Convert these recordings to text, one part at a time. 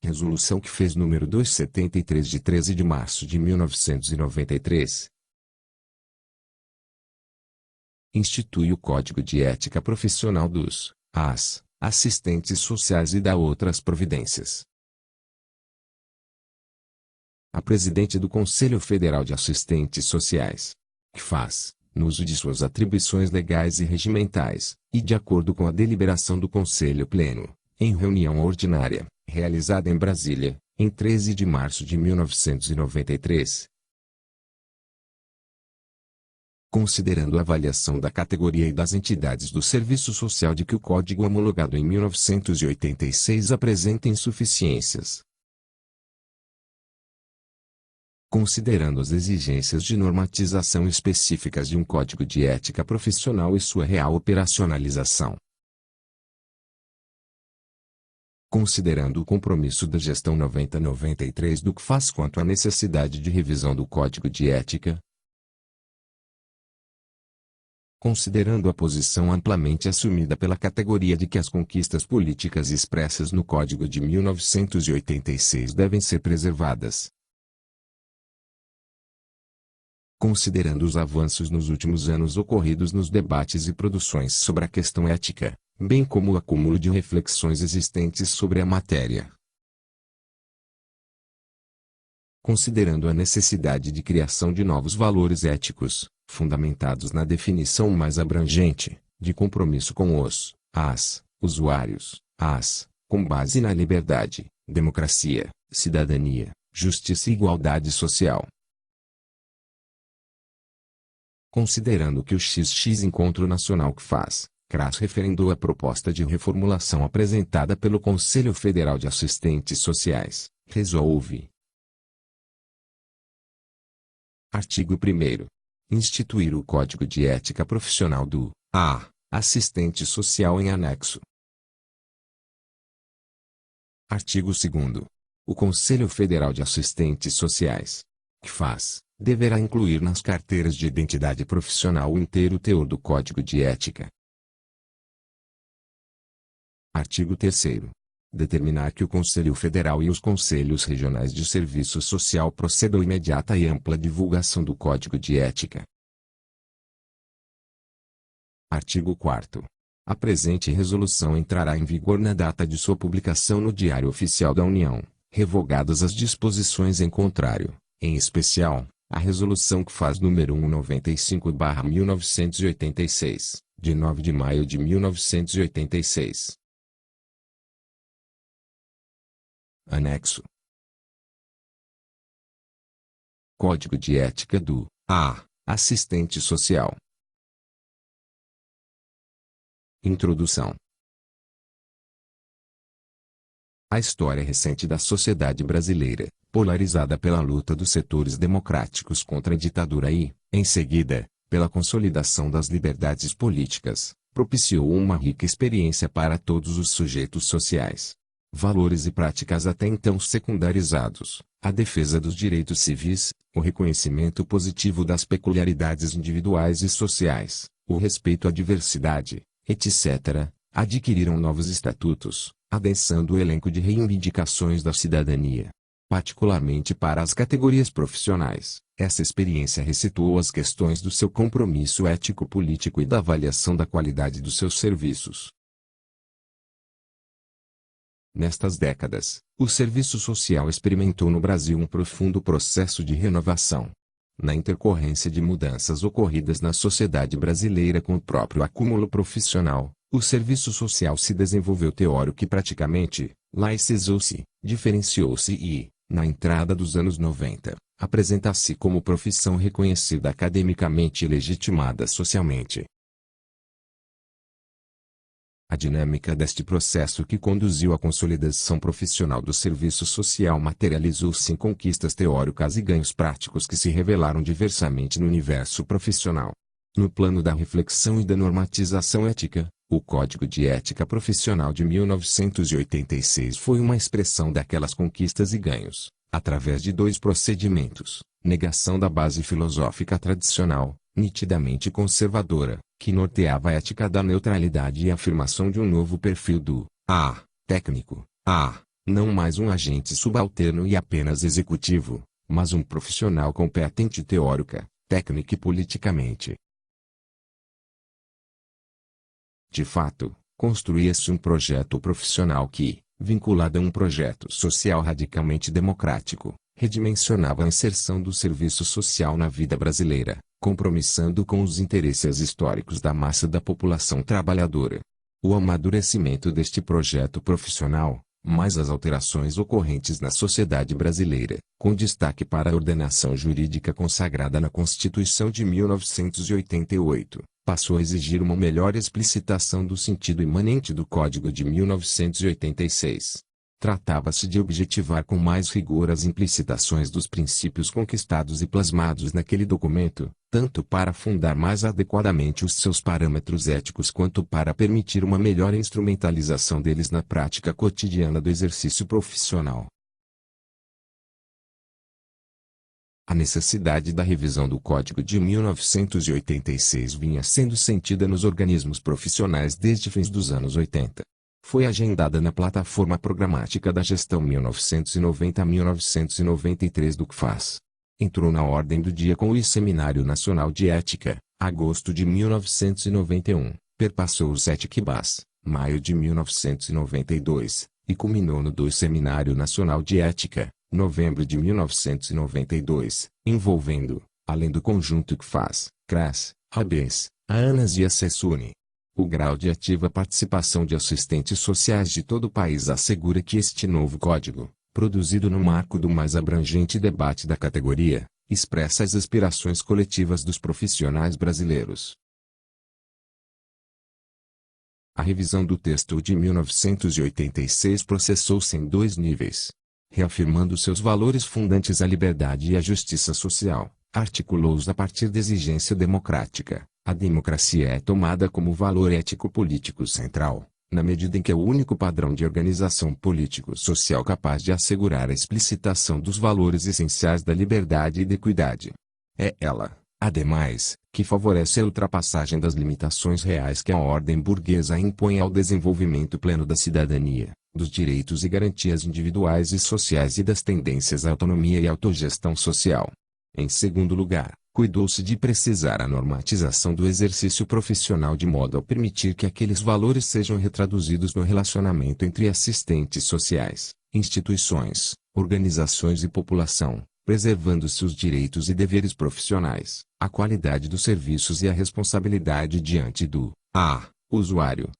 Resolução que fez número 273 de 13 de março de 1993. Institui o Código de Ética Profissional dos assistentes sociais e dá outras providências. A presidente do Conselho Federal de Assistentes Sociais, que faz, no uso de suas atribuições legais e regimentais, e de acordo com a deliberação do Conselho Pleno, em reunião ordinária, realizada em Brasília, em 13 de março de 1993. Considerando a avaliação da categoria e das entidades do serviço social de que o Código homologado em 1986 apresenta insuficiências. Considerando as exigências de normatização específicas de um Código de Ética Profissional e sua real operacionalização. Considerando o compromisso da Gestão 9093 do CFAS quanto à necessidade de revisão do Código de Ética. Considerando a posição amplamente assumida pela categoria de que as conquistas políticas expressas no Código de 1986 devem ser preservadas. Considerando os avanços nos últimos anos ocorridos nos debates e produções sobre a questão ética, bem como o acúmulo de reflexões existentes sobre a matéria. Considerando a necessidade de criação de novos valores éticos, fundamentados na definição mais abrangente, de compromisso com os usuários, com base na liberdade, democracia, cidadania, justiça e igualdade social. Considerando que o Encontro Nacional CRAS referendou a proposta de reformulação apresentada pelo Conselho Federal de Assistentes Sociais, resolve. Artigo 1º. Instituir o Código de Ética Profissional do assistente social em anexo. Artigo 2º. O Conselho Federal de Assistentes Sociais, CFAS, deverá incluir nas carteiras de identidade profissional o inteiro teor do Código de Ética. Artigo 3º. Determinar que o Conselho Federal e os Conselhos Regionais de Serviço Social procedam à imediata e ampla divulgação do Código de Ética. Artigo 4º. A presente resolução entrará em vigor na data de sua publicação no Diário Oficial da União, revogadas as disposições em contrário, em especial, a Resolução CFAS nº 195/1986, de 9 de maio de 1986. Anexo. Código de Ética do assistente social. Introdução. A história recente da sociedade brasileira, polarizada pela luta dos setores democráticos contra a ditadura e, em seguida, pela consolidação das liberdades políticas, propiciou uma rica experiência para todos os sujeitos sociais. Valores e práticas até então secundarizados, a defesa dos direitos civis, o reconhecimento positivo das peculiaridades individuais e sociais, o respeito à diversidade, etc., adquiriram novos estatutos, adensando o elenco de reivindicações da cidadania. Particularmente para as categorias profissionais, essa experiência ressituou as questões do seu compromisso ético-político e da avaliação da qualidade dos seus serviços. Nestas décadas, o serviço social experimentou no Brasil um profundo processo de renovação. Na intercorrência de mudanças ocorridas na sociedade brasileira com o próprio acúmulo profissional, o serviço social se desenvolveu teórico e praticamente, laicizou-se, diferenciou-se e, na entrada dos anos 90, apresenta-se como profissão reconhecida academicamente e legitimada socialmente. A dinâmica deste processo que conduziu à consolidação profissional do serviço social materializou-se em conquistas teóricas e ganhos práticos que se revelaram diversamente no universo profissional. No plano da reflexão e da normatização ética, o Código de Ética Profissional de 1986 foi uma expressão daquelas conquistas e ganhos, através de dois procedimentos: negação da base filosófica tradicional, nitidamente conservadora, que norteava a ética da neutralidade e a afirmação de um novo perfil do técnico, Não mais um agente subalterno e apenas executivo, mas um profissional competente teórica, técnica e politicamente. De fato, construía-se um projeto profissional que, vinculado a um projeto social radicalmente democrático, redimensionava a inserção do serviço social na vida brasileira, compromissando com os interesses históricos da massa da população trabalhadora. O amadurecimento deste projeto profissional, mais as alterações ocorrentes na sociedade brasileira, com destaque para a ordenação jurídica consagrada na Constituição de 1988, passou a exigir uma melhor explicitação do sentido imanente do Código de 1986. Tratava-se de objetivar com mais rigor as implicitações dos princípios conquistados e plasmados naquele documento, tanto para fundar mais adequadamente os seus parâmetros éticos quanto para permitir uma melhor instrumentalização deles na prática cotidiana do exercício profissional. A necessidade da revisão do Código de 1986 vinha sendo sentida nos organismos profissionais desde fins dos anos 80. Foi agendada na plataforma programática da gestão 1990-1993 do CFAS. Entrou na ordem do dia com o Seminário Nacional de Ética, agosto de 1991, perpassou os ETICBAS, maio de 1992, e culminou no do Seminário Nacional de Ética, novembro de 1992, envolvendo, além do conjunto CFAS, CRAS, ABES, a ANAS e a CESUNE. O grau de ativa participação de assistentes sociais de todo o país assegura que este novo código, produzido no marco do mais abrangente debate da categoria, expressa as aspirações coletivas dos profissionais brasileiros. A revisão do texto de 1986 processou-se em dois níveis. Reafirmando seus valores fundantes a liberdade e a justiça social, articulou-os a partir da exigência democrática. A democracia é tomada como valor ético-político central, na medida em que é o único padrão de organização político-social capaz de assegurar a explicitação dos valores essenciais da liberdade e da equidade. É ela, ademais, que favorece a ultrapassagem das limitações reais que a ordem burguesa impõe ao desenvolvimento pleno da cidadania, dos direitos e garantias individuais e sociais e das tendências à autonomia e autogestão social. Em segundo lugar, cuidou-se de precisar a normatização do exercício profissional de modo a permitir que aqueles valores sejam retraduzidos no relacionamento entre assistentes sociais, instituições, organizações e população, preservando-se os direitos e deveres profissionais, a qualidade dos serviços e a responsabilidade diante do usuário.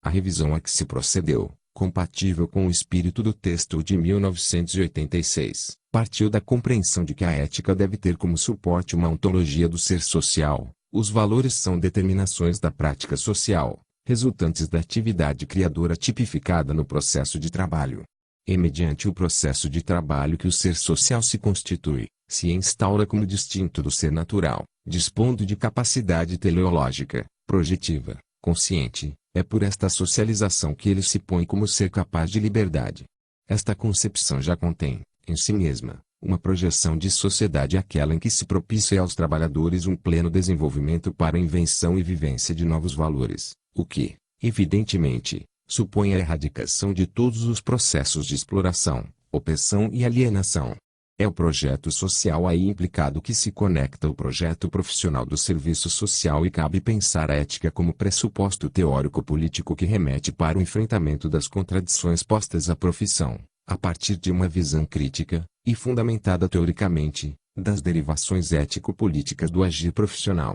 A revisão a que se procedeu, compatível com o espírito do texto de 1986, partiu da compreensão de que a ética deve ter como suporte uma ontologia do ser social. Os valores são determinações da prática social, resultantes da atividade criadora tipificada no processo de trabalho. É mediante o processo de trabalho que o ser social se constitui, se instaura como distinto do ser natural, dispondo de capacidade teleológica, projetiva, consciente. É por esta socialização que ele se põe como ser capaz de liberdade. Esta concepção já contém, em si mesma, uma projeção de sociedade aquela em que se propicia aos trabalhadores um pleno desenvolvimento para a invenção e vivência de novos valores, o que, evidentemente, supõe a erradicação de todos os processos de exploração, opressão e alienação. É o projeto social aí implicado que se conecta ao projeto profissional do serviço social e cabe pensar a ética como pressuposto teórico-político que remete para o enfrentamento das contradições postas à profissão, a partir de uma visão crítica, e fundamentada teoricamente, das derivações ético-políticas do agir profissional.